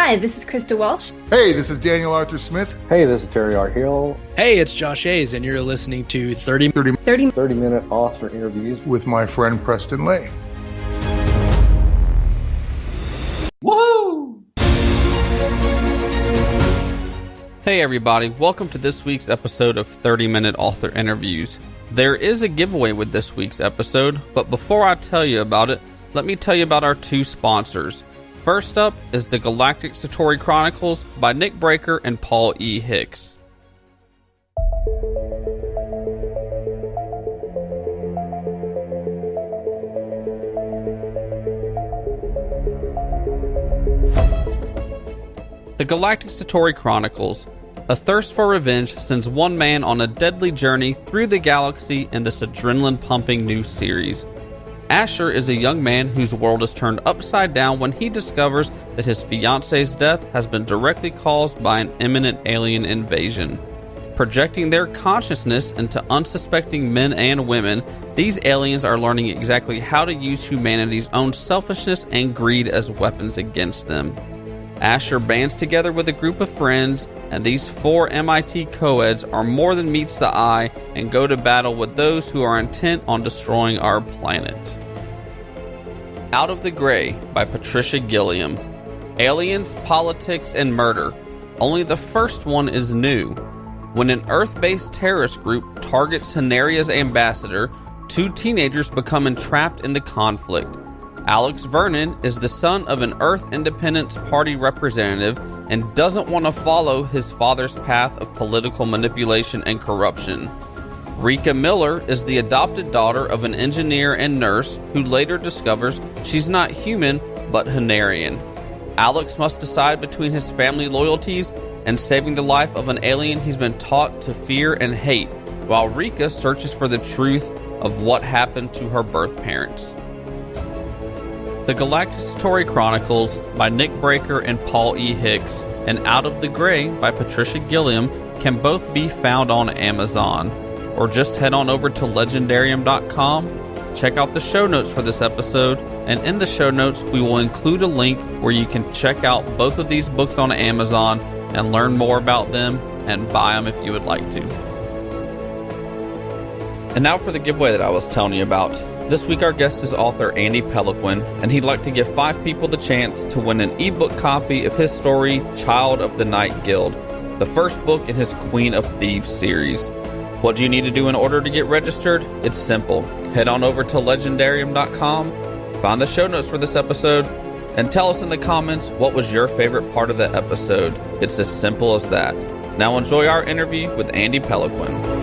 Hi, this is Krista Walsh. Hey, this is Daniel Arthur Smith. Hey, this is Terry R. Hill. Hey, it's Josh Hayes, and you're listening to 30-minute author interviews with my friend Preston Lay. Woohoo! Hey everybody, welcome to this week's episode of 30-Minute Author Interviews. There is a giveaway with this week's episode, but before I tell you about it, let me tell you about our two sponsors. First up is the Galactic Satori Chronicles by Nick Breaker and Paul E. Hicks. The Galactic Satori Chronicles. A thirst for revenge sends one man on a deadly journey through the galaxy in this adrenaline-pumping new series. Asher is a young man whose world is turned upside down when he discovers that his fiance's death has been directly caused by an imminent alien invasion. Projecting their consciousness into unsuspecting men and women, these aliens are learning exactly how to use humanity's own selfishness and greed as weapons against them. Asher bands together with a group of friends, and these four MIT co-eds are more than meets the eye and go to battle with those who are intent on destroying our planet. Out of the Gray by Patricia Gilliam. Aliens, politics, and murder. Only the first one is new. When an Earth-based terrorist group targets Hanaria's ambassador, two teenagers become entrapped in the conflict. Alex Vernon is the son of an Earth Independence Party representative and doesn't want to follow his father's path of political manipulation and corruption. Rika Miller is the adopted daughter of an engineer and nurse who later discovers she's not human but Hanarian. Alex must decide between his family loyalties and saving the life of an alien he's been taught to fear and hate, while Rika searches for the truth of what happened to her birth parents. The Galactic Satori Chronicles by Nick Breaker and Paul E. Hicks and Out of the Gray by Patricia Gilliam can both be found on Amazon. Or just head on over to Leigendarium.com, check out the show notes for this episode, and in the show notes we will include a link where you can check out both of these books on Amazon and learn more about them and buy them if you would like to. And now for the giveaway that I was telling you about. This week our guest is author Andy Peloquin, and he'd like to give 5 people the chance to win an ebook copy of his story, Child of the Night Guild, the first book in his Queen of Thieves series. What do you need to do in order to get registered? It's simple. Head on over to Leigendarium.com, find the show notes for this episode, and tell us in the comments what was your favorite part of the episode. It's as simple as that. Now enjoy our interview with Andy Peloquin.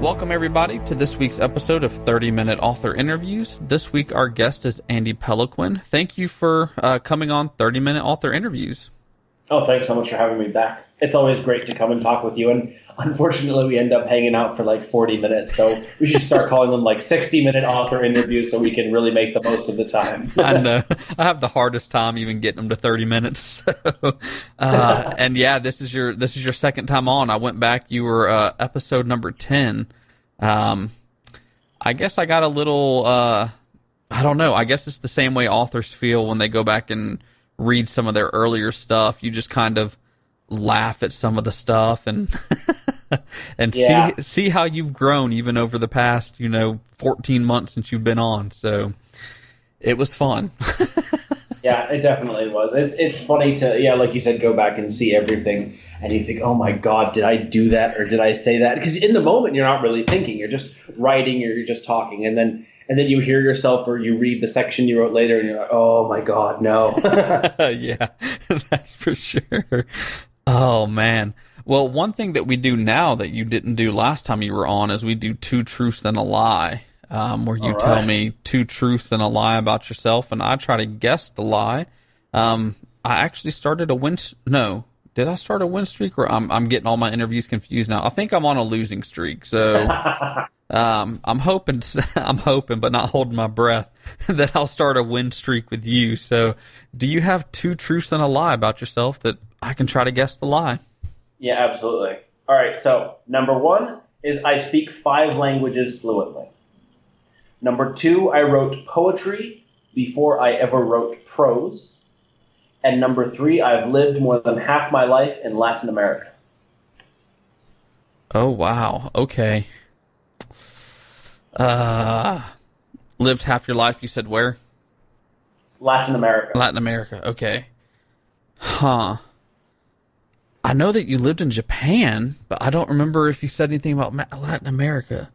Welcome, everybody, to this week's episode of 30-Minute Author Interviews. This week, our guest is Andy Peloquin. Thank you for coming on 30-Minute Author Interviews. Oh, thanks so much for having me back. It's always great to come and talk with you, and unfortunately, we end up hanging out for like 40 minutes, so we should start calling them like 60-minute author interviews so we can really make the most of the time. I know. I have the hardest time even getting them to 30 minutes. So, and yeah, this is your second time on. I went back. You were episode number 10. I guess I got a little, I don't know. I guess it's the same way authors feel when they go back and read some of their earlier stuff. You just kind of laugh at some of the stuff and and see how you've grown even over the past 14 months since you've been on. So it was fun. Yeah, it definitely was. It's funny to like you said, go back and see everything and you think, oh my God, did I do that or did I say that? Because in the moment you're not really thinking, you're just writing or you're just talking, and then you hear yourself or you read the section you wrote later and you're like, oh my God, no. Yeah, that's for sure. Oh, man. Well, one thing that we do now that you didn't do last time you were on is we do 2 truths and a lie, where you tell me 2 truths and a lie about yourself, and I try to guess the lie. I actually started a win... No. Did I start a win streak, or I'm getting all my interviews confused now? I think I'm on a losing streak, so... I'm hoping, but not holding my breath, that I'll start a win streak with you. So, do you have 2 truths and a lie about yourself that I can try to guess the lie? Yeah, absolutely. All right. So, number 1 is I speak 5 languages fluently. Number 2, I wrote poetry before I ever wrote prose. And number 3, I've lived more than half my life in Latin America. Oh, wow. Okay. Lived half your life, you said where? Latin America. Latin America, okay. Huh. I know that you lived in Japan, but I don't remember if you said anything about Latin America.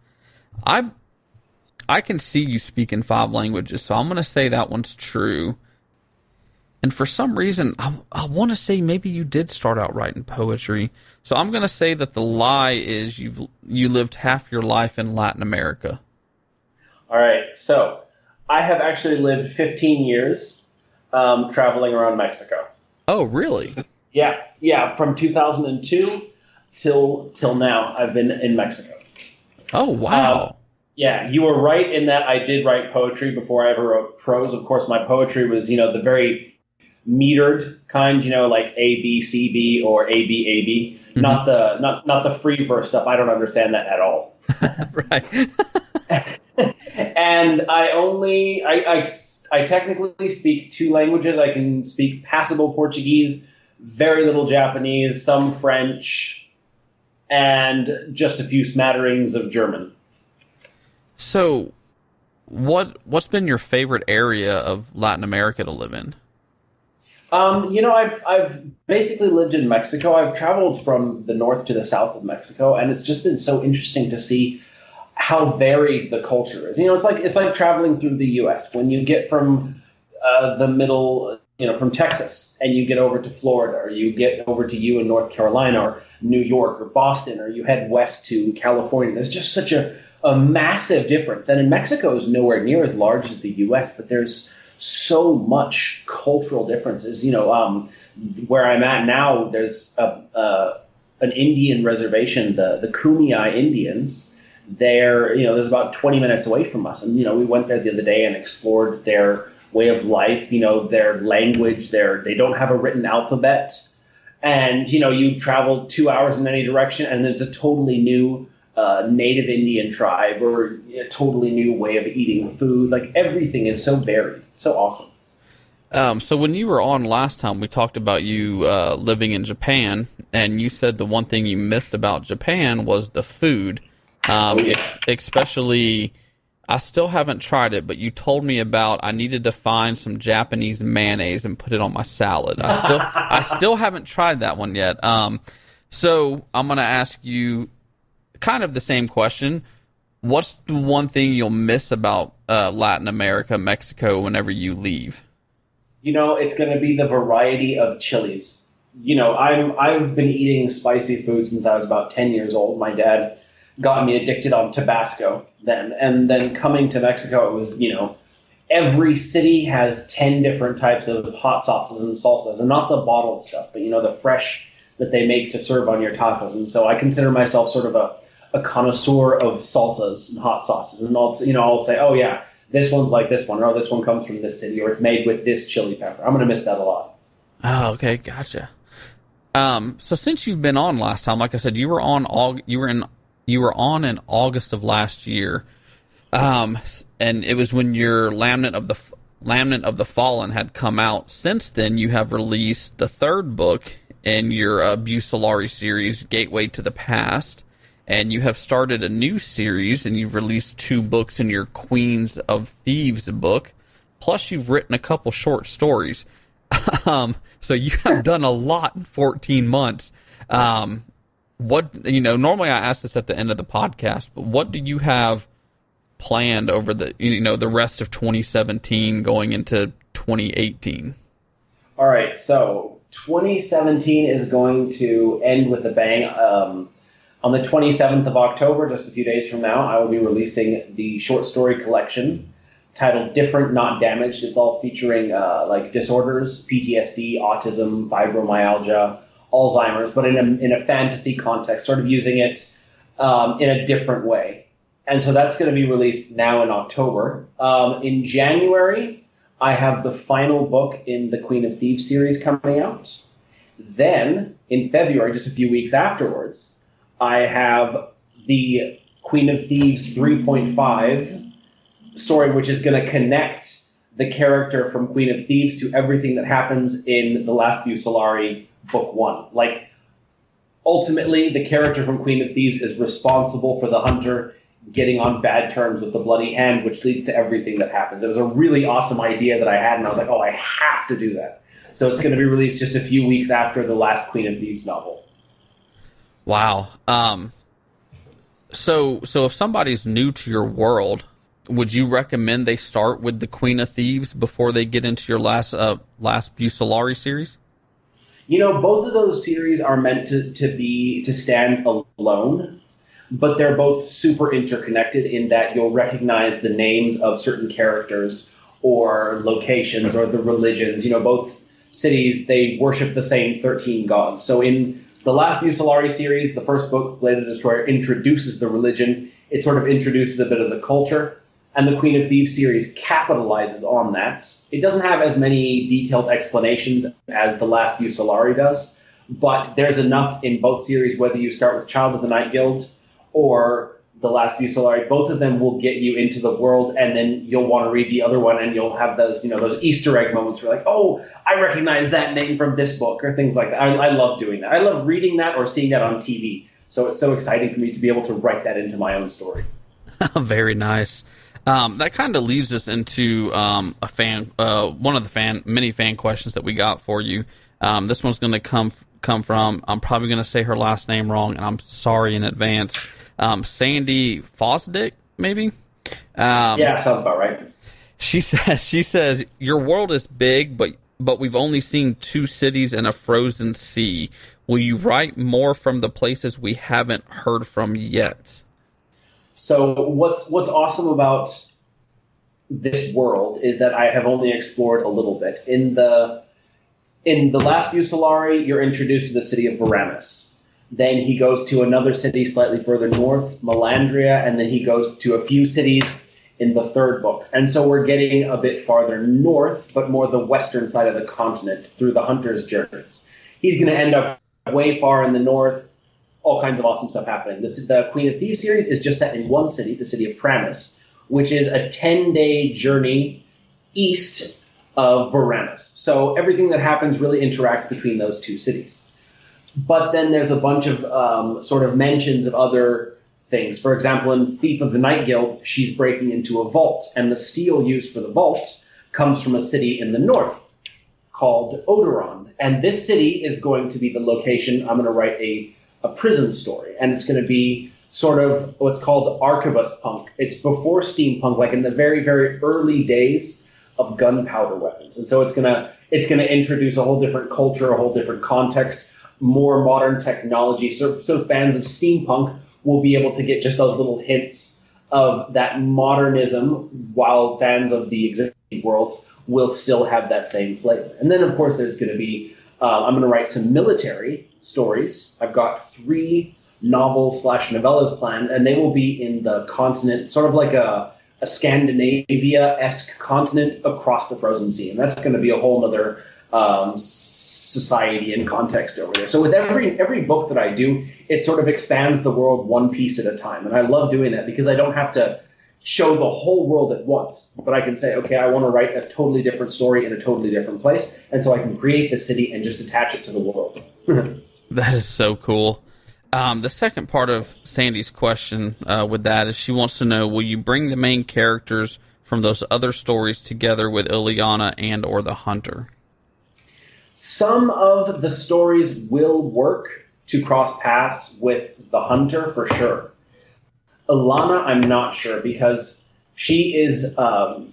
I can see you speak in 5 languages, so I'm going to say that one's true. And for some reason, I want to say maybe you did start out writing poetry. So I'm going to say that the lie is you lived half your life in Latin America. All right, so I have actually lived 15 years traveling around Mexico. Oh, really? Yeah, from 2002 till now, I've been in Mexico. Oh, wow. Yeah, you were right in that I did write poetry before I ever wrote prose. Of course, my poetry was, the very metered kind, like A, B, C, B, or A, B, A, B. Mm-hmm. Not the free verse stuff. I don't understand that at all. Right. And I technically speak 2 languages. I can speak passable Portuguese, very little Japanese, some French, and just a few smatterings of German. So, what's been your favorite area of Latin America to live in? I've basically lived in Mexico. I've traveled from the north to the south of Mexico, and it's just been so interesting to see how varied the culture is. It's like traveling through the U.S. When you get from the middle, from Texas, and you get over to Florida, or you get over to you in North Carolina, or New York, or Boston, or you head west to California. There's just such a massive difference. And in Mexico is nowhere near as large as the U.S., but there's so much cultural differences. Where I'm at now, there's an Indian reservation, the Kumeyaay Indians. There's about 20 minutes away from us. And, we went there the other day and explored their way of life, their language, they don't have a written alphabet. And, you travel 2 hours in any direction and it's a totally new native Indian tribe or a totally new way of eating food. Like everything is so varied. So awesome. So when you were on last time, we talked about you living in Japan, and you said the one thing you missed about Japan was the food. Especially, I still haven't tried it, but you told me about I needed to find some Japanese mayonnaise and put it on my salad. I still haven't tried that one yet. So I'm going to ask you kind of the same question. What's the one thing you'll miss about Latin America, Mexico, whenever you leave? It's going to be the variety of chilies. I've been eating spicy food since I was about 10 years old. My dad got me addicted on Tabasco then. And then coming to Mexico, it was, every city has 10 different types of hot sauces and salsas, and not the bottled stuff, but, the fresh that they make to serve on your tacos. And so I consider myself sort of a connoisseur of salsas and hot sauces. And I'll say, oh yeah, this one's like this one, or this one comes from this city, or it's made with this chili pepper. I'm going to miss that a lot. Oh, okay. Gotcha. So since you've been on last time, like I said, you were on in August of last year, and it was when your Lamnet of the Fallen had come out. Since then, you have released the 3rd book in your Bucellari series, Gateway to the Past, and you have started a new series, and you've released 2 books in your Queens of Thieves book, plus you've written a couple short stories. So you have done a lot in 14 months. Normally I ask this at the end of the podcast, but what do you have planned over the rest of 2017 going into 2018? All right. So 2017 is going to end with a bang. On the 27th of October, just a few days from now, I will be releasing the short story collection titled Different, Not Damaged. It's all featuring disorders, PTSD, autism, fibromyalgia, Alzheimer's, but in a fantasy context, sort of using it in a different way. And so that's going to be released now in October. In January, I have the final book in the Queen of Thieves series coming out. Then, in February, just a few weeks afterwards, I have the Queen of Thieves 3.5 story which is going to connect the character from Queen of Thieves to everything that happens in The Last Bucellari Book 1. Like, ultimately, the character from Queen of Thieves is responsible for the hunter getting on bad terms with the Bloody Hand, which leads to everything that happens. It was a really awesome idea that I had, and I was like, oh, I have to do that. So it's going to be released just a few weeks after the last Queen of Thieves novel. Wow. So if somebody's new to your world, would you recommend they start with the Queen of Thieves before they get into your last Bucellari series? You know, both of those series are meant to stand alone, but they're both super interconnected in that you'll recognize the names of certain characters or locations or the religions. You know, both cities, they worship the same 13 gods. So in the last Bucellari series, the first book, Blade of the Destroyer, introduces the religion. It sort of introduces a bit of the culture. And the Queen of Thieves series capitalizes on that. It doesn't have as many detailed explanations as the last Bucellari does, but there's enough in both series, whether you start with Child of the Night Guild or the last Bucellari. Both of them will get you into the world, and then you'll want to read the other one, and you'll have those, you know, those Easter egg moments where like, oh, I recognize that name from this book, or things like that. I love doing that. I love reading that or seeing that on TV. So it's so exciting for me to be able to write that into my own story. Very nice. That kind of leads us into one of the many fan questions that we got for you. This one's going to come from, I'm probably going to say her last name wrong, and I'm sorry in advance. Sandy Fosdick, maybe? Yeah, sounds about right. She says, your world is big, but we've only seen 2 cities and a frozen sea. Will you write more from the places we haven't heard from yet? So what's awesome about this world is that I have only explored a little bit. In the last Bucellari, you're introduced to the city of Varanus. Then he goes to another city slightly further north, Melandria, and then he goes to a few cities in the third book. And so we're getting a bit farther north, but more the western side of the continent through the hunter's journeys. He's going to end up way far in the north. All kinds of awesome stuff happening. The Queen of Thieves series is just set in one city, the city of Pramis, which is a 10-day journey east of Varanus. So everything that happens really interacts between those 2 cities. But then there's a bunch of sort of mentions of other things. For example, in Thief of the Night Guild, she's breaking into a vault, and the steel used for the vault comes from a city in the north called Odoron. And this city is going to be the location I'm going to write a prison story, and it's going to be sort of what's called arquebus punk. It's before steampunk, like in the very, very early days of gunpowder weapons. And so it's going to introduce a whole different culture, a whole different context, more modern technology. So fans of steampunk will be able to get just those little hints of that modernism, while fans of the existing world will still have that same flavor. And then, of course, there's going to be I'm going to write some military stories. I've got 3 novels/novellas planned, and they will be in the continent, sort of like a Scandinavia-esque continent across the frozen sea. And that's going to be a whole other society and context over there. So with every book that I do, it sort of expands the world one piece at a time. And I love doing that because I don't have to show the whole world at once, but I can say, okay, I want to write a totally different story in a totally different place, and so I can create the city and just attach it to the world. That is so cool. The second part of Sandy's question with that is she wants to know, will you bring the main characters from those other stories together with Ilanna and or the hunter? Some of the stories will work to cross paths with the hunter for sure. Ilanna, I'm not sure, because she's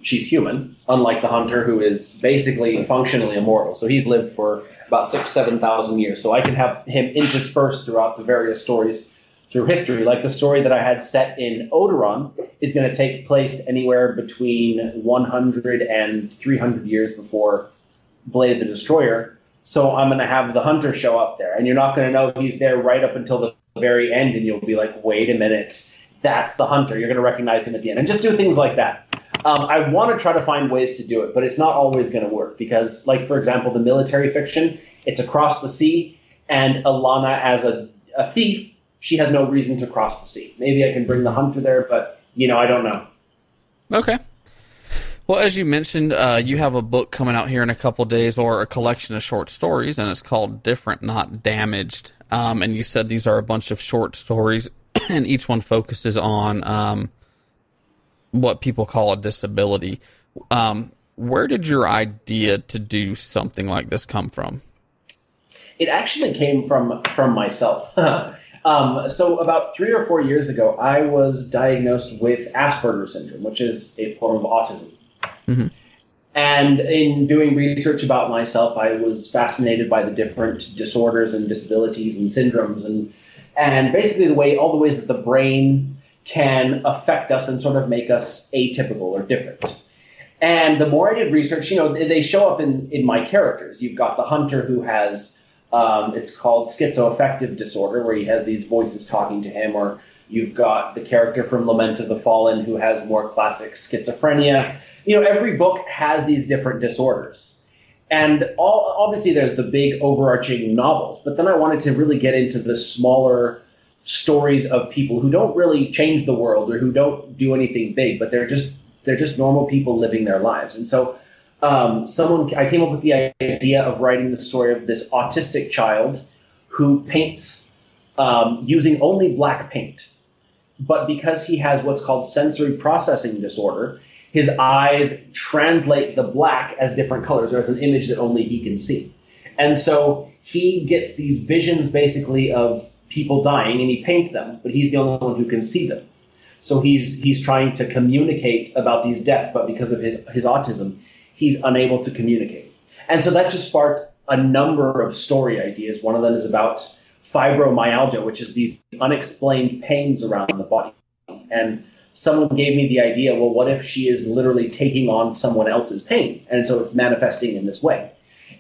human, unlike the hunter, who is basically functionally immortal. So he's lived for about 7,000 years. So I can have him interspersed throughout the various stories through history. Like the story that I had set in Odoron is going to take place anywhere between 100 and 300 years before Blade of the Destroyer. So I'm going to have the hunter show up there, and you're not going to know he's there right up until the very end, and you'll be like, wait a minute, that's the hunter. You're going to recognize him at the end. And just do things like that. I want to try to find ways to do it, but it's not always going to work because, like, for example, the military fiction, it's across the sea, and Ilanna, as a thief, she has no reason to cross the sea. Maybe I can bring the hunter there, but, I don't know. Okay. Well, as you mentioned, you have a book coming out here in a couple days, or a collection of short stories, and it's called Different, Not Damaged. And you said these are a bunch of short stories, and each one focuses on what people call a disability. Where did your idea to do something like this come from? It actually came from myself. So about 3 or 4 years ago, I was diagnosed with Asperger's syndrome, which is a form of autism. Mm-hmm. And in doing research about myself, I was fascinated by the different disorders and disabilities and syndromes, and basically all the ways that the brain can affect us and sort of make us atypical or different. And the more I did research, they show up in my characters. You've got the hunter who has, it's called schizoaffective disorder, where he has these voices talking to him, or you've got the character from Lament of the Fallen who has more classic schizophrenia. Every book has these different disorders. And obviously there's the big overarching novels, but then I wanted to really get into the smaller stories of people who don't really change the world or who don't do anything big, but they're just normal people living their lives. And so I came up with the idea of writing the story of this autistic child who paints using only black paint. But because he has what's called sensory processing disorder, his eyes translate the black as different colors, or as an image that only he can see. And so he gets these visions basically of people dying, and he paints them, but he's the only one who can see them. So he's trying to communicate about these deaths, but because of his autism, he's unable to communicate. And so that just sparked a number of story ideas. One of them is about fibromyalgia, which is these unexplained pains around the body. And someone gave me the idea, well, what if she is literally taking on someone else's pain? And so it's manifesting in this way.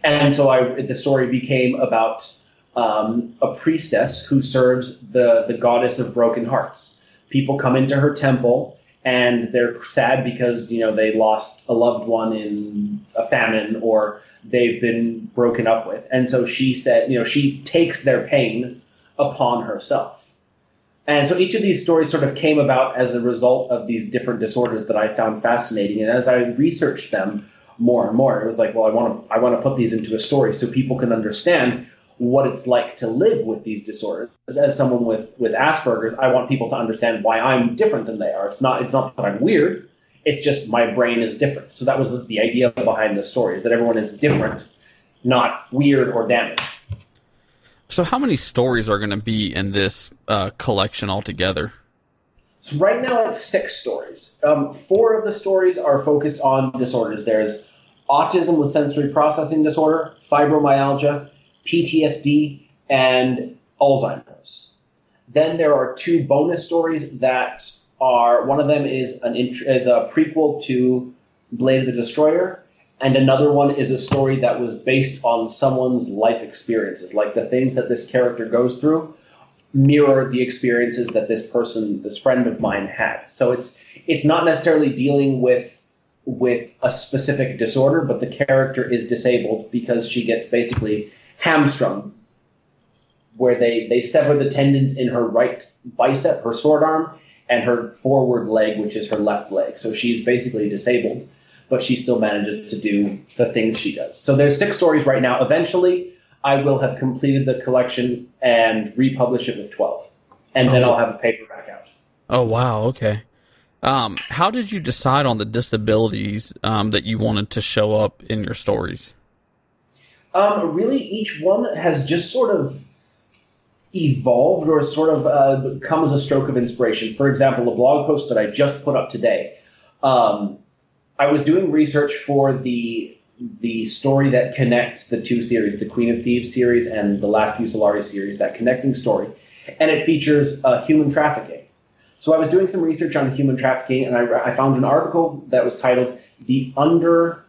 And so the story became about a priestess who serves the goddess of broken hearts. People come into her temple and they're sad because, they lost a loved one in a famine, or they've been broken up with. And so she said, she takes their pain upon herself. And so each of these stories sort of came about as a result of these different disorders that I found fascinating. And as I researched them more and more, it was like, well, I want to put these into a story so people can understand what it's like to live with these disorders. As someone with Asperger's, I want people to understand why I'm different than they are. It's not that I'm weird. It's just my brain is different. So that was the idea behind the story, is that everyone is different, not weird or damaged. So how many stories are going to be in this collection altogether? So right now it's 6 stories. 4 of the stories are focused on disorders. There's autism with sensory processing disorder, fibromyalgia, PTSD, and Alzheimer's. Then there are 2 bonus stories that are, one of them is a prequel to Blade of the Destroyer, and another one is a story that was based on someone's life experiences, like the things that this character goes through mirror the experiences that this friend of mine had. So it's not necessarily dealing with a specific disorder, but the character is disabled because she gets basically hamstrung, where they sever the tendons in her right bicep, her sword arm, and her forward leg, which is her left leg. So she's basically disabled, but she still manages to do the things she does. So there's 6 stories right now. Eventually, I will have completed the collection and republish it with 12. And then I'll have a paperback out. Oh, wow. Okay. How did you decide on the disabilities that you wanted to show up in your stories? Really, each one has just sort of evolved or sort of come as a stroke of inspiration. For example, a blog post that I just put up today. I was doing research for the story that connects the 2 series, the Queen of Thieves series and the Last Fusillari series, that connecting story. And it features human trafficking. So I was doing some research on human trafficking, and I found an article that was titled The Unknown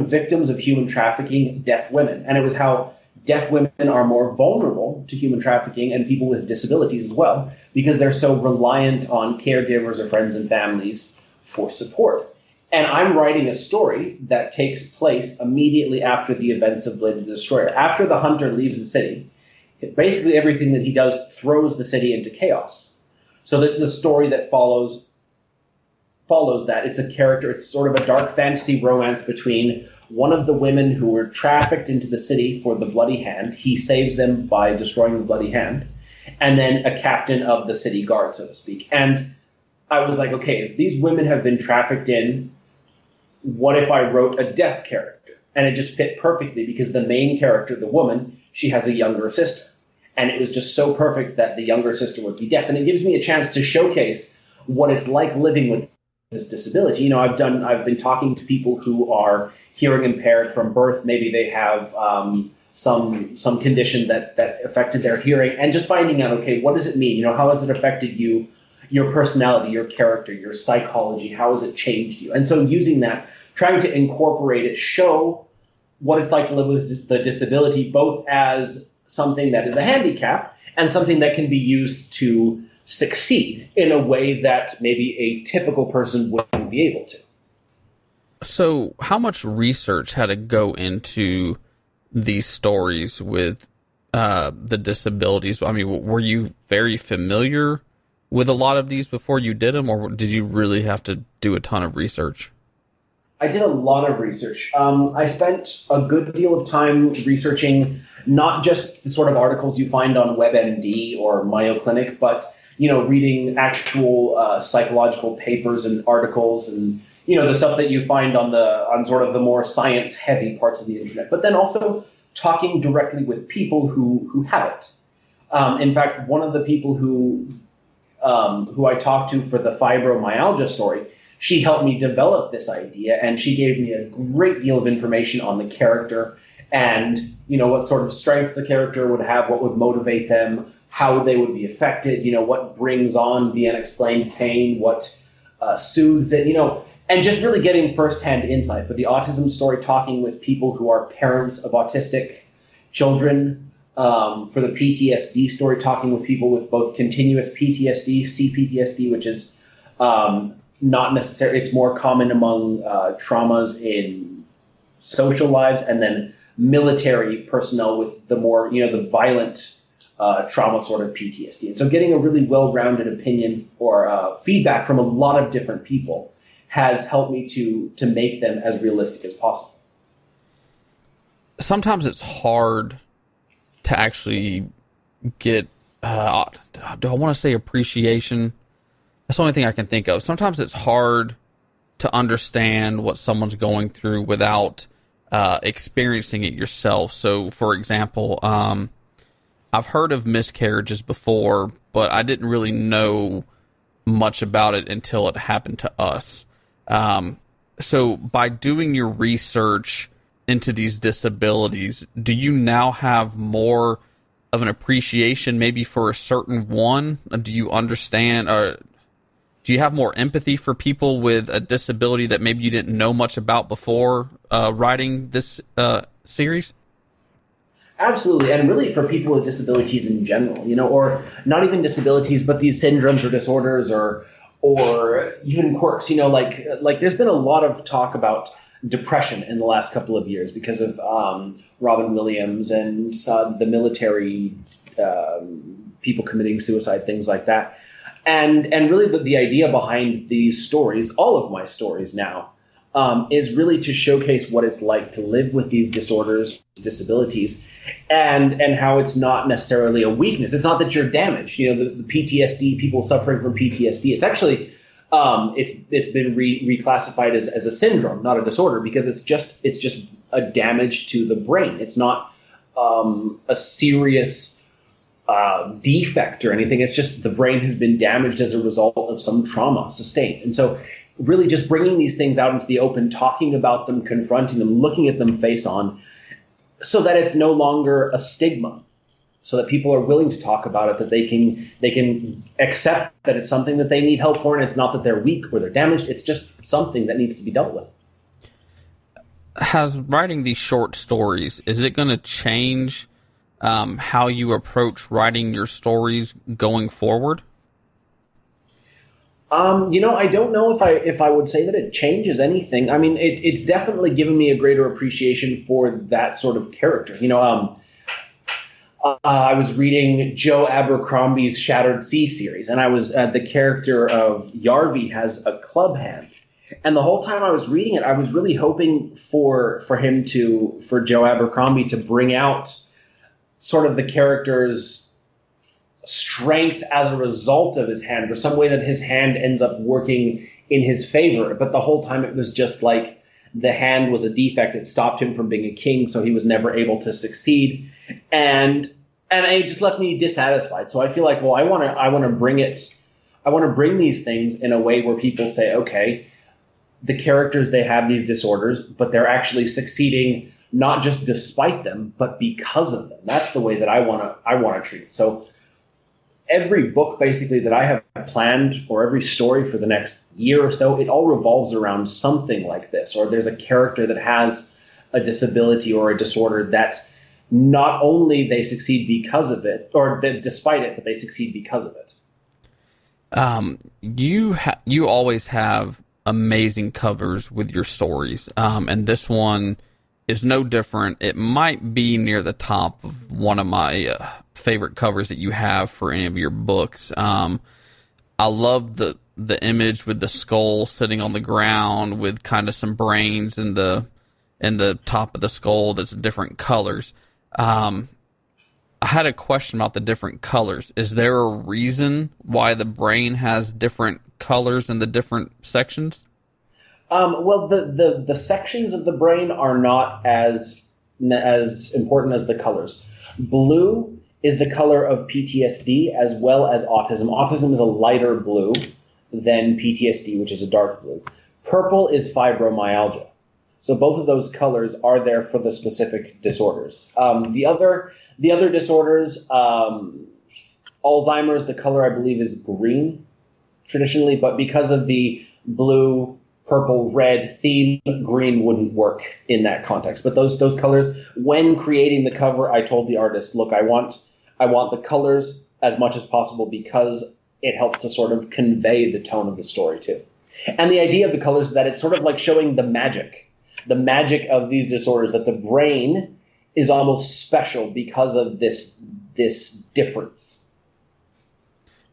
Victims of Human Trafficking, Deaf Women. And it was how deaf women are more vulnerable to human trafficking, and people with disabilities as well, because they're so reliant on caregivers or friends and families for support. And I'm writing a story that takes place immediately after the events of Blade of the Destroyer. After the hunter leaves the city, basically everything that he does throws the city into chaos. So this is a story that follows follows that. It's a character. It's sort of a dark fantasy romance between one of the women who were trafficked into the city for the Bloody Hand. He saves them by destroying the Bloody Hand. And then a captain of the city guard, so to speak. And I was like, okay, if these women have been trafficked in, what if I wrote a deaf character? And it just fit perfectly because the main character, the woman, she has a younger sister. And it was just so perfect that the younger sister would be deaf. And it gives me a chance to showcase what it's like living with this disability. You know, I've been talking to people who are hearing impaired from birth. Maybe they have some condition that affected their hearing, and just finding out, okay, what does it mean? You know, how has it affected you, your personality, your character, your psychology? How has it changed you? And so using that, trying to incorporate it, show what it's like to live with the disability, both as something that is a handicap and something that can be used to succeed in a way that maybe a typical person wouldn't be able to. So how much research had to go into these stories with the disabilities? I mean, were you very familiar with a lot of these before you did them, or did you really have to do a ton of research? I did a lot of research. I spent a good deal of time researching not just the sort of articles you find on WebMD or Mayo Clinic, but, you know, reading actual psychological papers and articles and, you know, the stuff that you find on sort of the more science-heavy parts of the internet. But then also talking directly with people who have it. In fact, one of the people who I talked to for the fibromyalgia story, she helped me develop this idea, and she gave me a great deal of information on the character and, you know, what sort of strength the character would have, what would motivate them, how they would be affected, you know, what brings on the unexplained pain, what soothes it, you know, and just really getting firsthand insight. But the autism story, talking with people who are parents of autistic children. For the PTSD story, talking with people with both continuous PTSD, CPTSD, which is not necessarily, it's more common among traumas in social lives, and then military personnel with the more, you know, the violent trauma sort of PTSD. And so getting a really well-rounded opinion or feedback from a lot of different people has helped me to make them as realistic as possible. Sometimes it's hard to actually get, do I want to say appreciation? That's the only thing I can think of. Sometimes it's hard to understand what someone's going through without experiencing it yourself. So, for example, I've heard of miscarriages before, but I didn't really know much about it until it happened to us. So by doing your research into these disabilities, do you now have more of an appreciation maybe for a certain one? Do you understand, or do you have more empathy for people with a disability that maybe you didn't know much about before writing this series? Absolutely, and really for people with disabilities in general, you know, or not even disabilities, but these syndromes or disorders or even quirks, you know, like there's been a lot of talk about depression in the last couple of years because of Robin Williams and the military people committing suicide, things like that. And really the idea behind these stories, all of my stories now, is really to showcase what it's like to live with these disorders, disabilities, and how it's not necessarily a weakness. It's not that you're damaged. You know, the PTSD, people suffering from PTSD, it's actually it's been reclassified as a syndrome, not a disorder, because it's just a damage to the brain. It's not a serious defect or anything. It's just the brain has been damaged as a result of some trauma sustained. And so really just bringing these things out into the open, talking about them, confronting them, looking at them face on, so that it's no longer a stigma, so that people are willing to talk about it, that they can accept that it's something that they need help for, and it's not that they're weak or they're damaged. It's just something that needs to be dealt with. Has writing these short stories, is it going to change how you approach writing your stories going forward? You know, I don't know if I would say that it changes anything. I mean, it's definitely given me a greater appreciation for that sort of character. You know, I was reading Joe Abercrombie's Shattered Sea series, and I was the character of Yarvi has a club hand. And the whole time I was reading it, I was really hoping for Joe Abercrombie to bring out sort of the character's strength as a result of his hand, or some way that his hand ends up working in his favor. But the whole time it was just like the hand was a defect. It stopped him from being a king, so he was never able to succeed. And it just left me dissatisfied. So I feel like, well, I want to bring these things in a way where people say, okay, the characters, they have these disorders, but they're actually succeeding not just despite them, but because of them. That's the way that I want to treat it. So every book basically that I have planned, or every story for the next year or so, it all revolves around something like this, or there's a character that has a disability or a disorder that not only they succeed because of it, or despite it, but they succeed because of it. You always have amazing covers with your stories, and this one is no different. It might be near the top of one of my favorite covers that you have for any of your books. I love the image with the skull sitting on the ground with kind of some brains in the top of the skull that's different colors. I had a question about the different colors. Is there a reason why the brain has different colors in the different sections? Well, the sections of the brain are not as important as the colors. Blue is the color of PTSD as well as autism. Autism is a lighter blue than PTSD, which is a dark blue. Purple is fibromyalgia. So both of those colors are there for the specific disorders. The other disorders, Alzheimer's, the color I believe is green traditionally, but because of the blue, purple, red theme, green wouldn't work in that context. But those colors, when creating the cover, I told the artist, look, I want the colors as much as possible because it helps to sort of convey the tone of the story too. And the idea of the colors is that it's sort of like showing the magic of these disorders, that the brain is almost special because of this difference.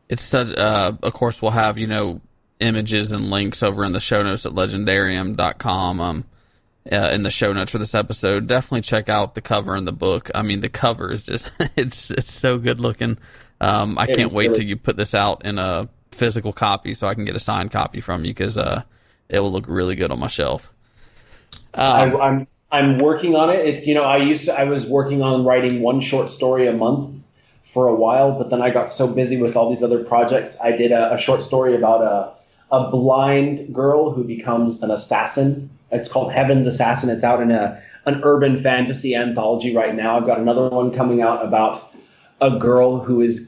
It's such, of course, we'll have, images and links over in the show notes at Leigendarium.com. In the show notes for this episode, definitely check out the cover in the book. I mean, the cover is just, it's so good looking. I can't wait till you put this out in a physical copy so I can get a signed copy from you, because it will look really good on my shelf. I'm working on it. It's, I was working on writing one short story a month for a while, but then I got so busy with all these other projects. I did a short story about a blind girl who becomes an assassin. It's called Heaven's Assassin. It's out in an urban fantasy anthology right now. I've got another one coming out about a girl who is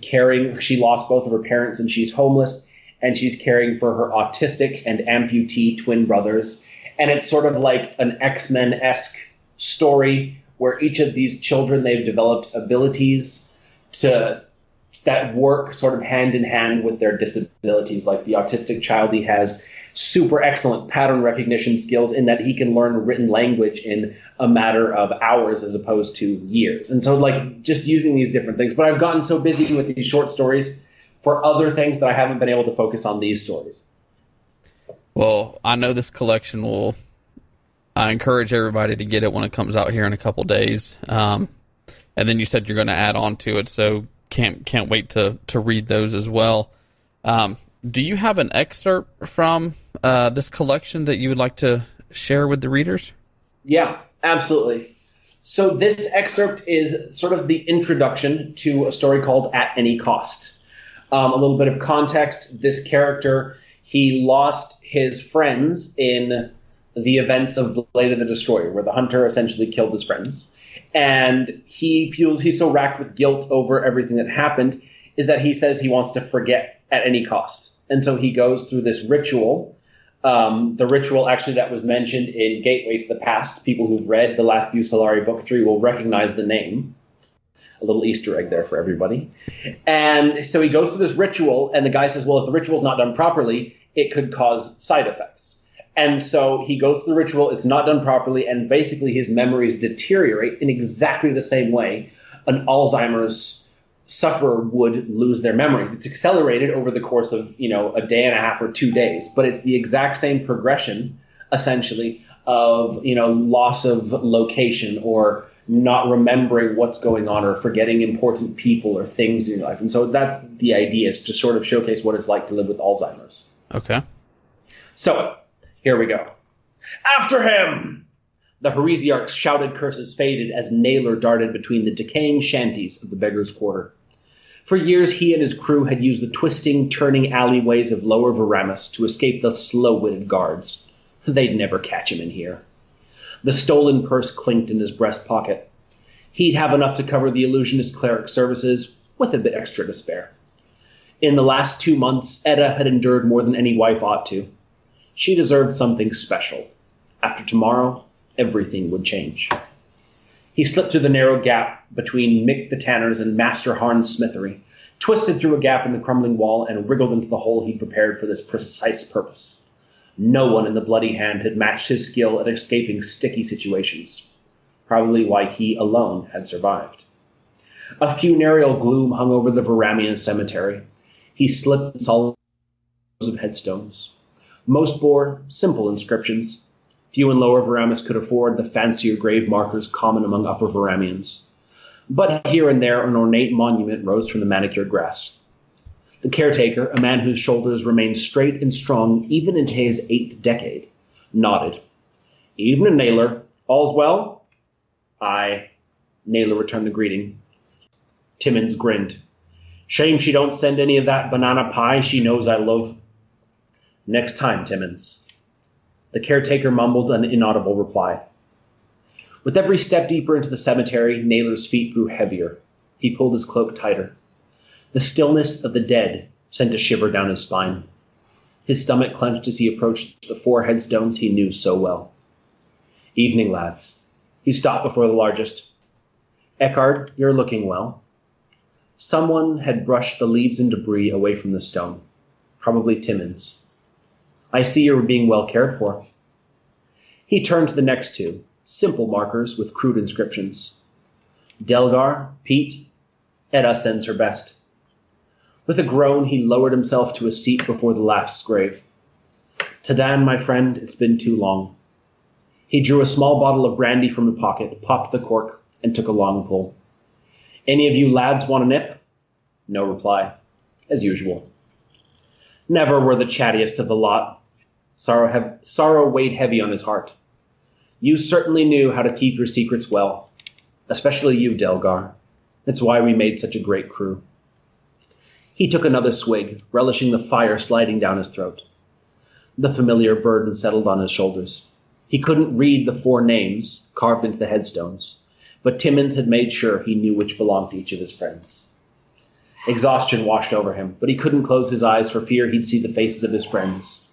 she lost both of her parents and she's homeless, and she's caring for her autistic and amputee twin brothers. And it's sort of like an X-Men-esque story where each of these children, they've developed abilities that work sort of hand in hand with their disabilities. Like the autistic child, he has super excellent pattern recognition skills in that he can learn written language in a matter of hours as opposed to years. And so like just using these different things. But I've gotten so busy with these short stories for other things that I haven't been able to focus on these stories. Well, I know this collection I encourage everybody to get it when it comes out here in a couple days. And then you said you're going to add on to it, so can't wait to read those as well. Do you have an excerpt from this collection that you would like to share with the readers? Yeah, absolutely. So this excerpt is sort of the introduction to a story called At Any Cost. A little bit of context. This character, he lost his friends in the events of Blade the Destroyer, where the hunter essentially killed his friends. And he feels he's so racked with guilt over everything that happened, is that he says he wants to forget at any cost. And so he goes through this ritual, the ritual actually that was mentioned in Gateway to the Past. People who've read the last Bucellari Book 3 will recognize the name. A little Easter egg there for everybody. And so he goes through this ritual, and the guy says, well, if the ritual's not done properly, it could cause side effects. And so he goes through the ritual, it's not done properly, and basically his memories deteriorate in exactly the same way an Alzheimer's sufferer would lose their memories. It's accelerated over the course of, a day and a half or 2 days, but it's the exact same progression, essentially, of, loss of location or not remembering what's going on or forgetting important people or things in your life. And so that's the idea, is to sort of showcase what it's like to live with Alzheimer's. Okay. So, here we go. After him! The heresiarch's shouted curses faded as Naylor darted between the decaying shanties of the Beggar's Quarter. For years, he and his crew had used the twisting, turning alleyways of Lower Veramis to escape the slow-witted guards. They'd never catch him in here. The stolen purse clinked in his breast pocket. He'd have enough to cover the illusionist cleric services, with a bit extra to spare. In the last 2 months, Etta had endured more than any wife ought to. She deserved something special. After tomorrow, everything would change. He slipped through the narrow gap between Mick the Tanner's and Master Harn's smithery, twisted through a gap in the crumbling wall, and wriggled into the hole he'd prepared for this precise purpose. No one in the Bloody Hand had matched his skill at escaping sticky situations, probably why he alone had survived. A funereal gloom hung over the Veramian cemetery. He slipped solid of headstones. Most bore simple inscriptions. Few in Lower Veramis could afford the fancier grave markers common among Upper Veramians. But here and there an ornate monument rose from the manicured grass. The caretaker, a man whose shoulders remained straight and strong even into his 8th decade, nodded. "Evening, Naylor. All's well?" "Aye." Naylor returned the greeting. Timmins grinned. "Shame she don't send any of that banana pie she knows I love." "Next time, Timmins." The caretaker mumbled an inaudible reply. With every step deeper into the cemetery, Naylor's feet grew heavier. He pulled his cloak tighter. The stillness of the dead sent a shiver down his spine. His stomach clenched as he approached the 4 headstones he knew so well. "Evening, lads." He stopped before the largest. "Eckhard, you're looking well." Someone had brushed the leaves and debris away from the stone. Probably Timmins. "I see you're being well cared for." He turned to the next 2, simple markers with crude inscriptions. "Delgar, Pete, Etta sends her best." With a groan, he lowered himself to a seat before the last's grave. "Tadan, my friend, it's been too long." He drew a small bottle of brandy from a pocket, popped the cork, and took a long pull. "Any of you lads want a nip?" No reply. As usual. Never were the chattiest of the lot. Sorrow weighed heavy on his heart. You certainly knew how to keep your secrets well. Especially you, Delgar. It's why we made such a great crew. He took another swig, relishing the fire sliding down his throat. The familiar burden settled on his shoulders. He couldn't read the 4 names carved into the headstones, but Timmins had made sure he knew which belonged to each of his friends. Exhaustion washed over him, but he couldn't close his eyes for fear he'd see the faces of his friends.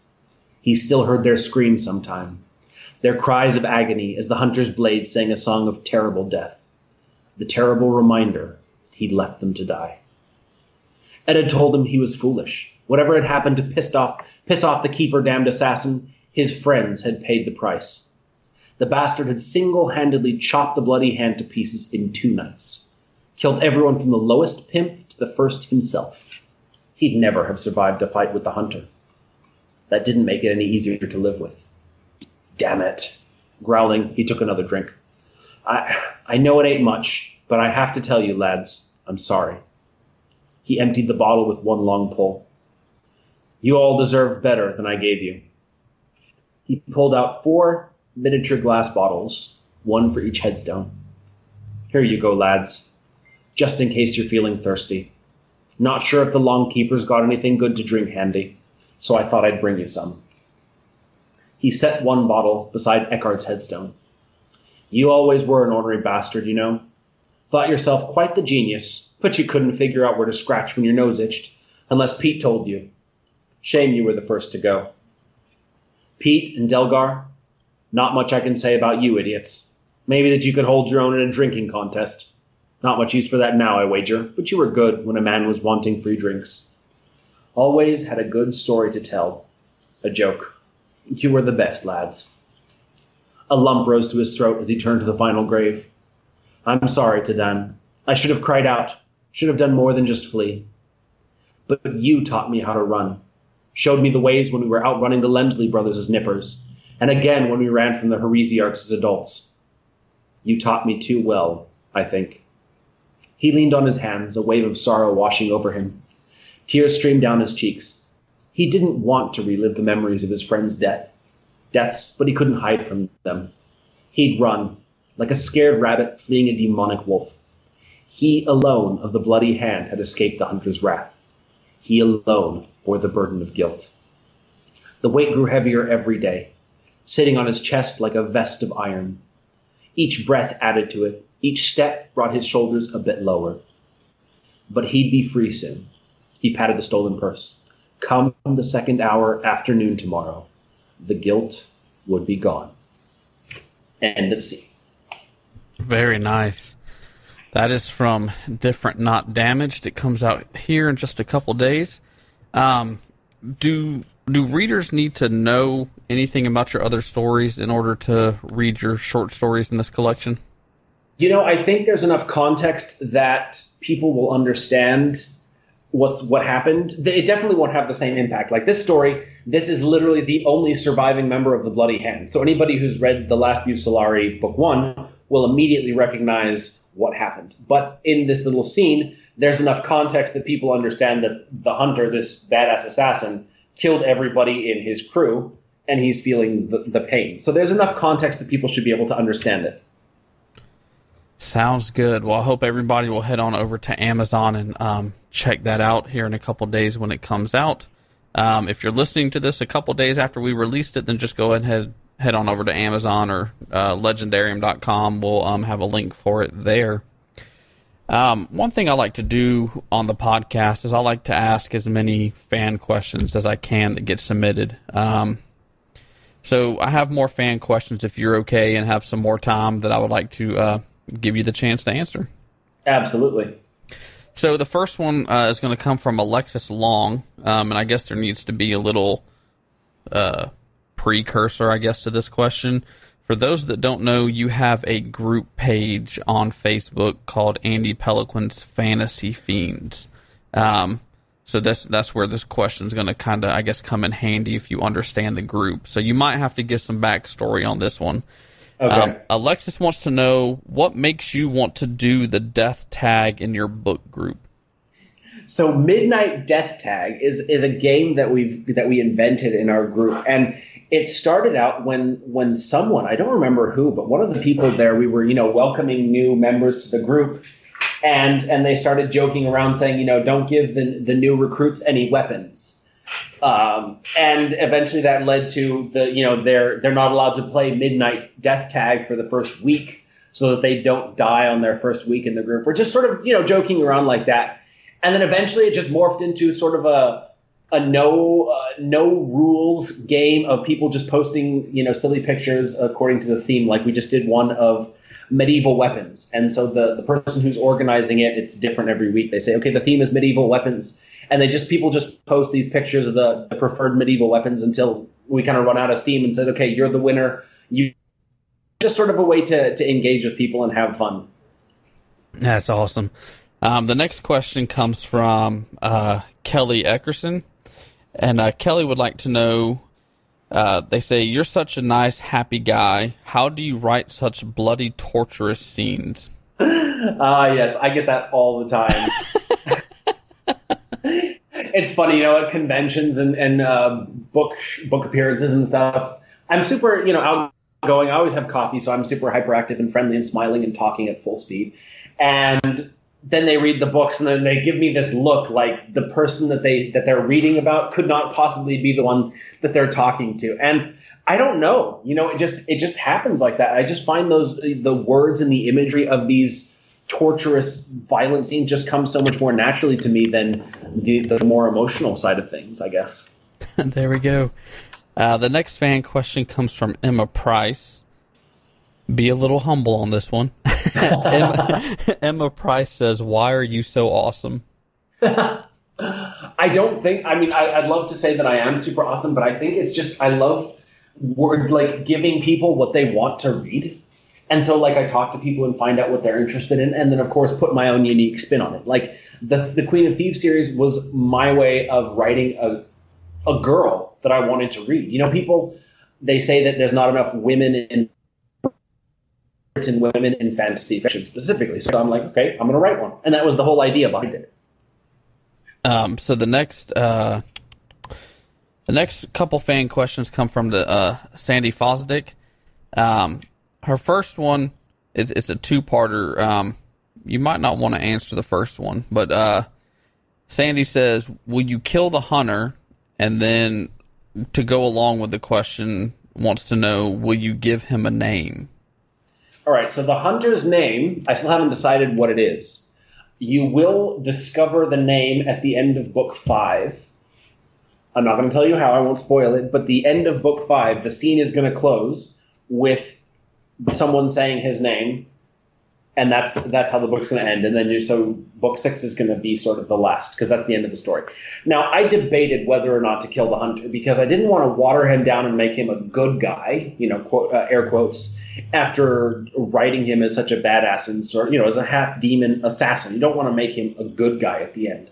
He still heard their screams sometime, their cries of agony as the hunter's blade sang a song of terrible death, the terrible reminder he'd left them to die. Ed had told him he was foolish. Whatever had happened to piss off the keeper-damned assassin, his friends had paid the price. The bastard had single-handedly chopped the Bloody Hand to pieces in 2 nights, killed everyone from the lowest pimp to the first himself. He'd never have survived a fight with the hunter. That didn't make it any easier to live with. Damn it. Growling, he took another drink. I know it ain't much, but I have to tell you, lads, I'm sorry. He emptied the bottle with one long pull. You all deserve better than I gave you. He pulled out 4 miniature glass bottles, 1 for each headstone. Here you go, lads, just in case you're feeling thirsty. Not sure if the Long Keeper's got anything good to drink handy, so I thought I'd bring you some. He set 1 bottle beside Eckhard's headstone. You always were an ornery bastard, you know. Thought yourself quite the genius, but you couldn't figure out where to scratch when your nose itched, unless Pete told you. Shame you were the first to go. Pete and Delgar, not much I can say about you idiots. Maybe that you could hold your own in a drinking contest. Not much use for that now, I wager, but you were good when a man was wanting free drinks. Always had a good story to tell. A joke. You were the best, lads. A lump rose to his throat as he turned to the final grave. I'm sorry, Tadan. I should have cried out, should have done more than just flee. But you taught me how to run, showed me the ways when we were outrunning the Lemsley brothers as nippers, and again when we ran from the heresiarchs as adults. You taught me too well, I think. He leaned on his hands, a wave of sorrow washing over him. Tears streamed down his cheeks. He didn't want to relive the memories of his friend's deaths, but he couldn't hide from them. He'd run, like a scared rabbit fleeing a demonic wolf. He alone of the bloody hand had escaped the hunter's wrath. He alone bore the burden of guilt. The weight grew heavier every day, sitting on his chest like a vest of iron. Each breath added to it. Each step brought his shoulders a bit lower. But he'd be free soon. He patted the stolen purse. Come the second hour, afternoon tomorrow. The guilt would be gone. End of scene. Very nice. That is from Different Not Damaged. It comes out here in just a couple days. Do readers need to know anything about your other stories in order to read your short stories in this collection? I think there's enough context that people will understand what happened. It definitely won't have the same impact. Like this story, this is literally the only surviving member of the Bloody Hand. So anybody who's read The Last Bucellari, Book 1, will immediately recognize what happened. But in this little scene, there's enough context that people understand that the hunter, this badass assassin, killed everybody in his crew, and he's feeling the pain. So there's enough context that people should be able to understand it. Sounds good. Well, I hope everybody will head on over to Amazon and check that out here in a couple days when it comes out. If you're listening to this a couple days after we released it, then just go ahead and head on over to Amazon or Leigendarium.com. We'll have a link for it there. One thing I like to do on the podcast is I like to ask as many fan questions as I can that get submitted. So I have more fan questions if you're okay and have some more time that I would like to give you the chance to answer. Absolutely. So the first one is going to come from Alexis Long, and I guess there needs to be a little precursor, I guess, to this question. For those that don't know, you have a group page on Facebook called Andy Peloquin's Fantasy Fiends. So that's where this question is going to kind of, I guess, come in handy if you understand the group. So you might have to give some backstory on this one. Okay. Alexis wants to know what makes you want to do the death tag in your book group. So Midnight Death Tag is a game that we invented in our group, and it started out when someone, I don't remember who, but one of the people there, we were welcoming new members to the group, and they started joking around saying don't give the new recruits any weapons. And eventually that led to they're not allowed to play Midnight Death Tag for the first week so that they don't die on their first week in the group. We're just sort of joking around like that, and then eventually it just morphed into sort of a no rules game of people just posting silly pictures according to the theme. Like we just did one of medieval weapons, and so the person who's organizing it's different every week. They say, okay, the theme is medieval weapons. And people just post these pictures of the preferred medieval weapons until we kind of run out of steam and said, okay, you're the winner. You just sort of a way to engage with people and have fun. That's awesome. The next question comes from Kelly Erickson. And Kelly would like to know, they say, you're such a nice, happy guy. How do you write such bloody, torturous scenes? Yes, I get that all the time. It's funny, at conventions and book appearances and stuff. I'm super, outgoing. I always have coffee, so I'm super hyperactive and friendly and smiling and talking at full speed. And then they read the books, and then they give me this look like the person that they're reading about could not possibly be the one that they're talking to. And I don't know, it just happens like that. I just find the words and the imagery of these torturous, violent scenes just come so much more naturally to me than the more emotional side of things, I guess. There we go. The next fan question comes from Emma Price. Be a little humble on this one. Emma Price says, why are you so awesome? I don't think, I'd love to say that I am super awesome, but I think it's just, I love giving people what they want to read. And so, like, I talk to people and find out what they're interested in, and then, of course, put my own unique spin on it. Like, the Queen of Thieves series was my way of writing a girl that I wanted to read. You know, people, they say that there's not enough women in fantasy fiction specifically. So I'm like, okay, I'm going to write one. And that was the whole idea behind it. So the next couple fan questions come from the Sandy Fosdick. Her first one it's a two-parter. You might not want to answer the first one, but Sandy says, "Will you kill the hunter?" And then, to go along with the question, wants to know, "Will you give him a name?" All right. So the hunter's name, I still haven't decided what it is. You will discover the name at the end of book 5. I'm not going to tell you how. I won't spoil it. But the end of book 5, the scene is going to close with someone saying his name, and that's how the book's going to end. And then so book 6 is going to be sort of the last, because that's the end of the story. Now, I debated whether or not to kill the hunter because I didn't want to water him down and make him a good guy, quote, air quotes, after writing him as such a badass and sort, as a half demon assassin. You don't want to make him a good guy at the end.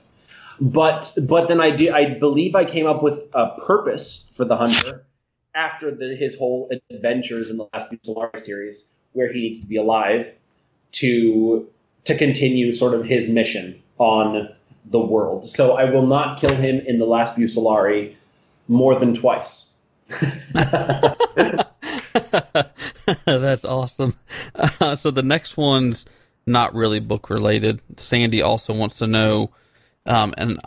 But then I believe I came up with a purpose for the hunter after his whole adventures in the last Solari series, where he needs to be alive to continue sort of his mission on the world. So I will not kill him in the last Busolari more than twice. That's awesome. So the next one's not really book related. Sandy also wants to know, and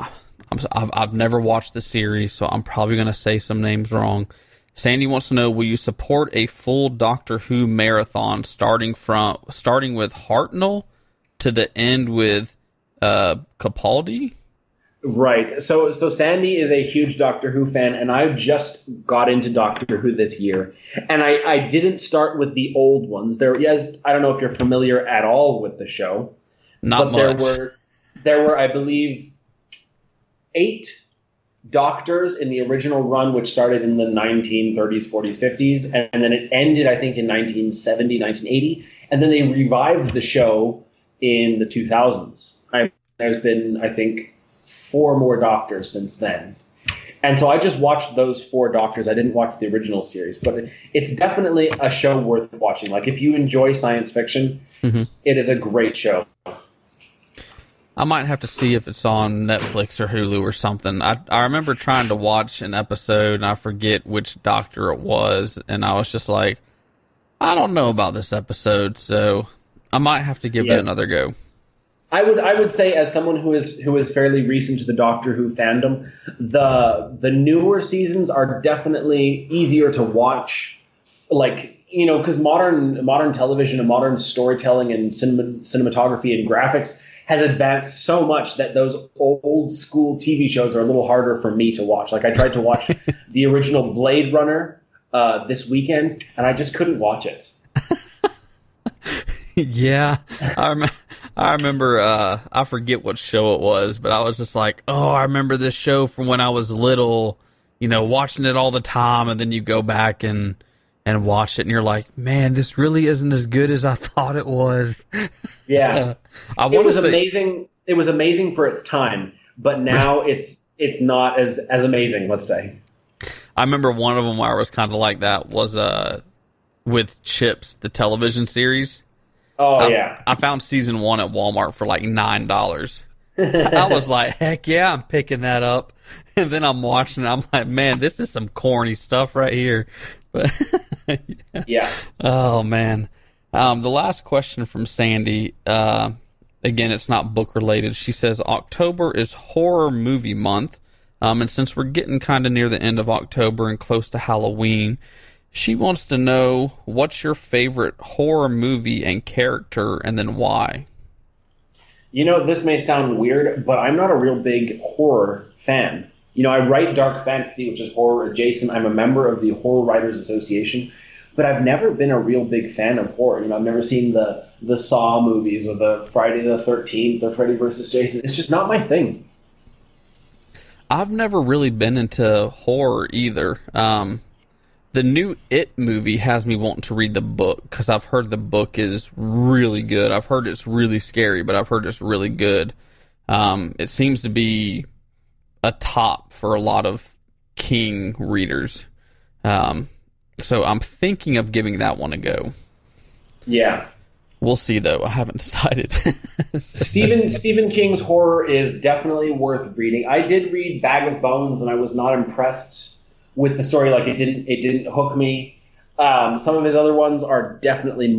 I've never watched the series, so I'm probably going to say some names wrong. Sandy wants to know, will you support a full Doctor Who marathon starting with Hartnell to the end with Capaldi? Right. So Sandy is a huge Doctor Who fan, and I just got into Doctor Who this year. And I didn't start with the old ones. I don't know if you're familiar at all with the show. Not much. There were, I believe, 8 Doctors in the original run, which started in the 1930s, 40s, 50s, and then it ended, I think, in 1970, 1980. And then they revived the show in the 2000s. There's been, I think, 4 more Doctors since then. And so I just watched those 4 Doctors. I didn't watch the original series, but it's definitely a show worth watching. Like, if you enjoy science fiction, It is a great show. I might have to see if it's on Netflix or Hulu or something. I remember trying to watch an episode, and I forget which Doctor it was, and I was just like, I don't know about this episode, so I might have to give it another go. I would say, as someone who is fairly recent to the Doctor Who fandom, the newer seasons are definitely easier to watch. Like, because modern television and modern storytelling and cinematography and graphics has advanced so much that those old school TV shows are a little harder for me to watch. Like, I tried to watch the original Blade Runner this weekend, and I just couldn't watch it. Yeah, I remember, I forget what show it was, but I was just like, oh, I remember this show from when I was little, watching it all the time, and then you go back and watch it, and you're like, man, this really isn't as good as I thought it was. Yeah. Amazing. It was amazing for its time, but now it's not as amazing, let's say. I remember one of them where I was kind of like that was with Chips, the television series. Oh, yeah. I found season 1 at Walmart for like $9. I was like, heck yeah, I'm picking that up. And then I'm watching it. I'm like, man, this is some corny stuff right here. But yeah. Oh, man. The last question from Sandy, again, it's not book related. She says, October is horror movie month. And since we're getting kind of near the end of October and close to Halloween, she wants to know, what's your favorite horror movie and character, and then why? This may sound weird, but I'm not a real big horror fan. I write dark fantasy, which is horror adjacent. I'm a member of the Horror Writers Association, but I've never been a real big fan of horror. I've never seen the Saw movies or the Friday the 13th or Freddy vs. Jason. It's just not my thing. I've never really been into horror either. The new It movie has me wanting to read the book because I've heard the book is really good. I've heard it's really scary, but I've heard it's really good. It seems to be a top for a lot of King readers. So I'm thinking of giving that one a go. Yeah. We'll see, though. I haven't decided. Stephen King's horror is definitely worth reading. I did read Bag of Bones, and I was not impressed with the story. Like, it didn't hook me. Some of his other ones are definitely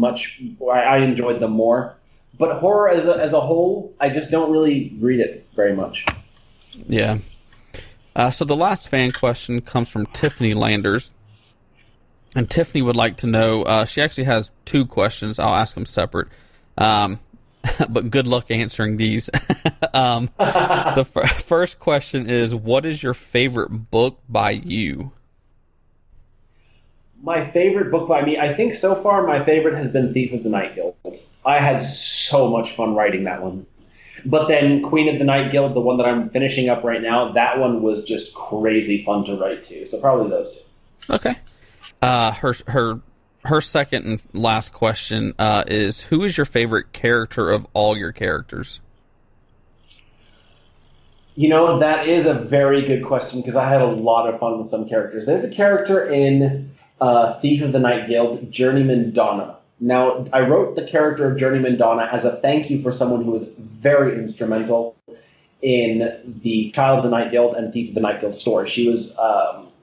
I enjoyed them more. But horror as a whole, I just don't really read it very much. Yeah. So the last fan question comes from Tiffany Landers. And Tiffany would like to know, she actually has two questions. I'll ask them separate. But good luck answering these. The first question is, what is your favorite book by you? My favorite book by me, I think so far my favorite has been Thief of the Night Guild. I had so much fun writing that one. But then Queen of the Night Guild, the one that I'm finishing up right now, that one was just crazy fun to write too. So probably those two. Okay. Her second and last question is, who is your favorite character of all your characters? You know, that is a very good question because I had a lot of fun with some characters. There's a character in Thief of the Night Guild, Journeyman Donna. Now, I wrote the character of Journeyman Donna as a thank you for someone who was very instrumental in the Child of the Night Guild and Thief of the Night Guild story. She was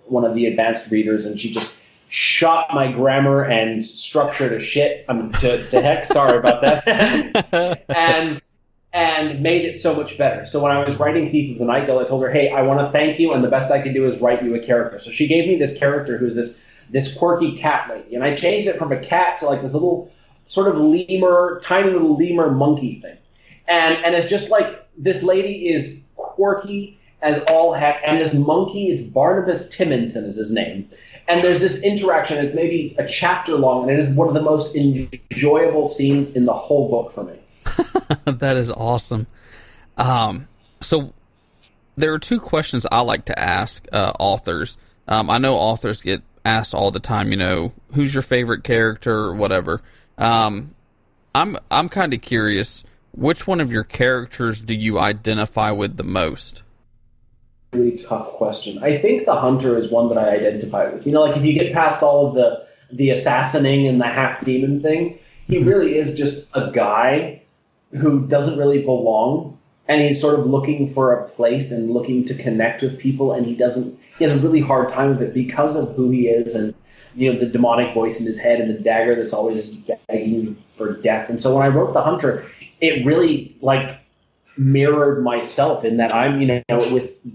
one of the advanced readers, and she just shot my grammar and structure to shit. To heck, sorry about that. and made it so much better. So when I was writing Thief of the Night Guild, I told her, hey, I want to thank you, and the best I can do is write you a character. So she gave me this character who's this quirky cat lady, and I changed it from a cat to like this little sort of tiny little lemur monkey thing. And it's just like, this lady is quirky as all heck, and this monkey, it's Barnabas Timmonson is his name. And there's this interaction, it's maybe a chapter long, and it is one of the most enjoyable scenes in the whole book for me. That is awesome. So there are two questions I like to ask authors. I know authors get asked all the time, who's your favorite character or whatever. I'm kind of curious, which one of your characters do you identify with the most? Really tough question. I think the hunter is one that I identify with. Like if you get past all of the assassinating and the half demon thing, he really is just a guy who doesn't really belong, and he's sort of looking for a place and looking to connect with people, and he has a really hard time with it because of who he is, and the demonic voice in his head and the dagger that's always begging for death. And so when I wrote the hunter, it really mirrored myself in that I'm,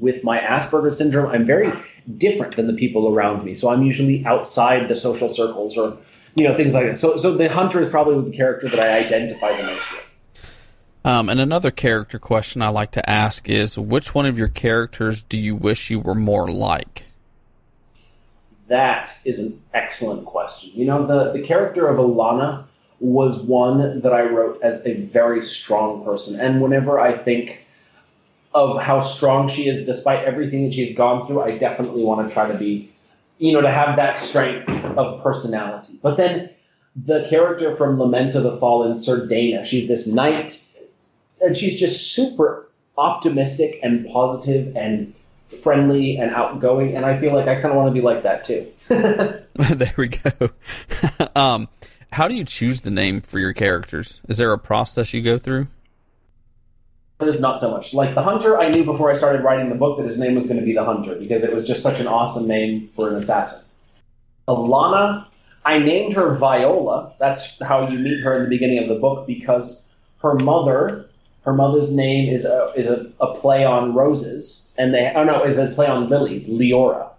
with my Asperger's syndrome, I'm very different than the people around me. So I'm usually outside the social circles or, things like that. So the hunter is probably the character that I identify the most with. And another character question I like to ask is, which one of your characters do you wish you were more like? That is an excellent question. The character of Ilanna was one that I wrote as a very strong person. And whenever I think of how strong she is, despite everything that she's gone through, I definitely want to try to be, to have that strength of personality. But then the character from Lament of the Fallen, Sir Dana, she's this knight, and she's just super optimistic and positive and friendly and outgoing, and I feel like I kind of want to be like that too. There we go. How do you choose the name for your characters? Is there a process you go through? There's not so much. Like the Hunter, I knew before I started writing the book that his name was going to be the Hunter because it was just such an awesome name for an assassin. Ilanna, I named her Viola. That's how you meet her in the beginning of the book because her mother's name is a play on roses, and is a play on lilies, Leora.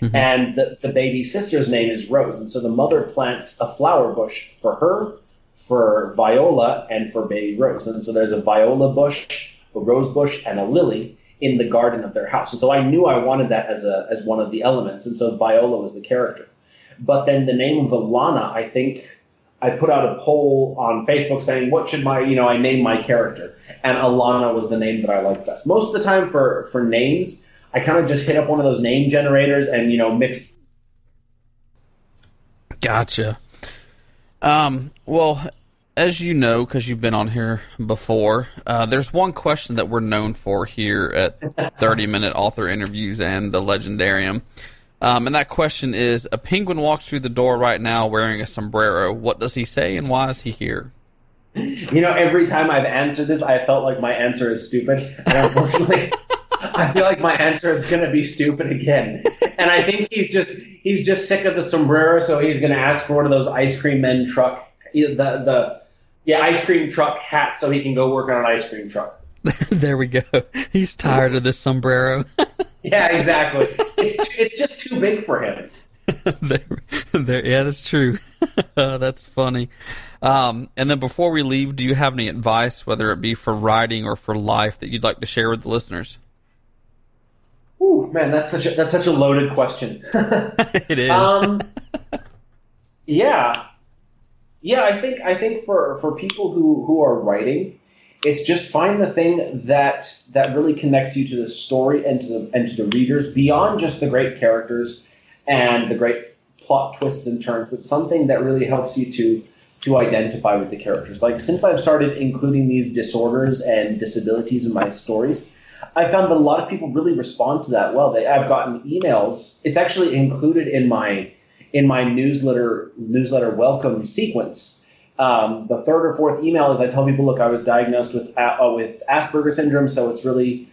Mm-hmm. And the baby sister's name is Rose, and so the mother plants a flower bush for her, for Viola, and for baby Rose. And so there's a viola bush, a rose bush, and a lily in the garden of their house. And so I knew I wanted that as one of the elements, and so Viola was the character. But then the name of Ilanna, I think I put out a poll on Facebook saying, what should I name my character? And Ilanna was the name that I liked best. Most of the time for names, I kind of just hit up one of those name generators and, mix. Gotcha. Well, as you know, because you've been on here before, there's one question that we're known for here at 30-Minute Author Interviews and the Leigendarium. And that question is, a penguin walks through the door right now wearing a sombrero. What does he say and why is he here? Every time I've answered this, I felt like my answer is stupid. And unfortunately, I feel like my answer is going to be stupid again. And I think he's just sick of the sombrero, so he's going to ask for one of those ice cream men truck, ice cream truck hat, so he can go work on an ice cream truck. There we go. He's tired of this sombrero. Yeah, exactly. It's just too big for him. Yeah, that's true. That's funny. And then before we leave, do you have any advice, whether it be for writing or for life, that you'd like to share with the listeners? Ooh, man, that's such a loaded question. It is. I think for people who are writing, it's just find the thing that really connects you to the story and to the readers, beyond just the great characters and the great plot twists and turns, but something that really helps you to identify with the characters. Like, since I've started including these disorders and disabilities in my stories, I found that a lot of people really respond to that well. I've gotten emails. It's actually included in my newsletter welcome sequence. The third or fourth email is I tell people, look, I was diagnosed with Asperger's syndrome, so it's really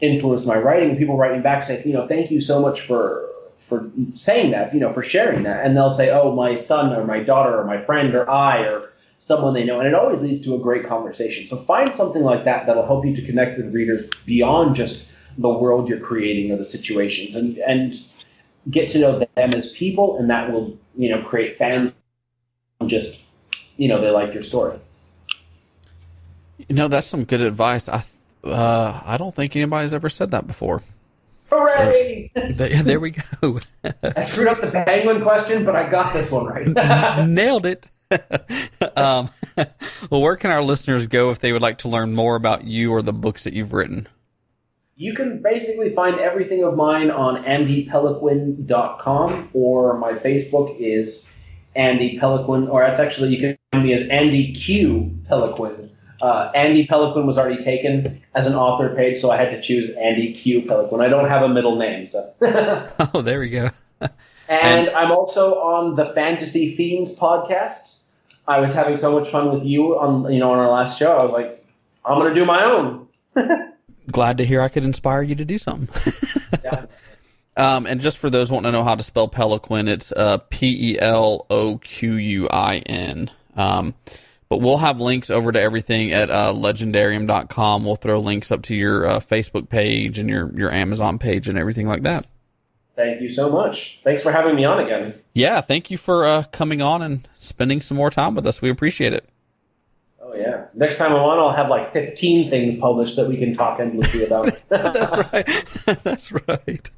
influenced my writing. And people writing back say, thank you so much for saying that, for sharing that. And they'll say, oh, my son or my daughter or my friend or I or someone they know. And it always leads to a great conversation. So find something like that that'll help you to connect with readers beyond just the world you're creating or the situations, and get to know them as people, and that will, create fans. Just, they like your story. That's some good advice. I don't think anybody's ever said that before. Hooray! So, there we go. I screwed up the penguin question, but I got this one right. Nailed it. Well, where can our listeners go if they would like to learn more about you or the books that you've written? You can basically find everything of mine on andypeloquin.com, or my Facebook is Andy Peloquin, or it's actually, you can find me as Andy Q Peloquin. Andy Peloquin was already taken as an author page, so I had to choose Andy Q Peloquin. I don't have a middle name, so. Oh, there we go. And I'm also on the Fantasy Fiends podcast. I was having so much fun with you on our last show. I was like, I'm going to do my own. Glad to hear I could inspire you to do something. Yeah. And just for those wanting to know how to spell Peloquin, it's Peloquin. But we'll have links over to everything at Leigendarium.com. We'll throw links up to your Facebook page and your Amazon page and everything like that. Thank you so much. Thanks for having me on again. Yeah, thank you for coming on and spending some more time with us. We appreciate it. Oh, yeah. Next time I'm on, I'll have like 15 things published that we can talk endlessly about. That's right. That's right.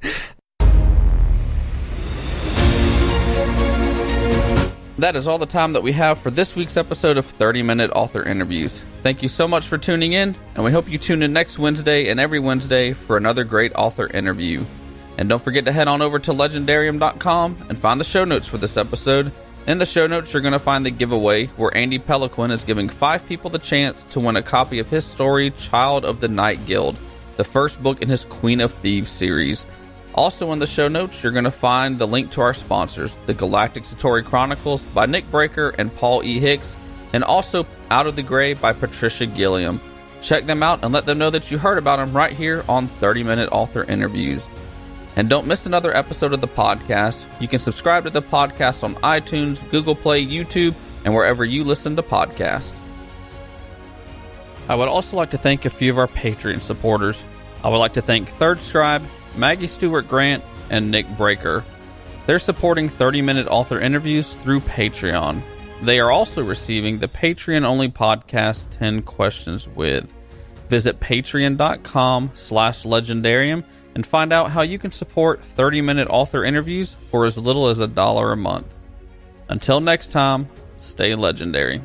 That is all the time that we have for this week's episode of 30-Minute Author Interviews. Thank you so much for tuning in, and we hope you tune in next Wednesday and every Wednesday for another great author interview. And don't forget to head on over to Leigendarium.com and find the show notes for this episode. In the show notes, you're going to find the giveaway where Andy Peloquin is giving 5 people the chance to win a copy of his story, Child of the Night Guild, the first book in his Queen of Thieves series. Also in the show notes, you're going to find the link to our sponsors, the Galactic Satori Chronicles by Nick Breaker and Paul E. Hicks, and also Out of the Grey by Patricia Gilliam. Check them out and let them know that you heard about them right here on 30-Minute Author Interviews. And don't miss another episode of the podcast. You can subscribe to the podcast on iTunes, Google Play, YouTube, and wherever you listen to podcasts. I would also like to thank a few of our Patreon supporters. I would like to thank Third Scribe, Maggie Stewart Grant, and Nick Breaker. They're supporting 30-Minute Author Interviews through Patreon. They are also receiving the Patreon-only podcast 10 Questions With. Visit patreon.com/Leigendarium and find out how you can support 30-Minute Author Interviews for as little as $1 a month. Until next time, stay legendary.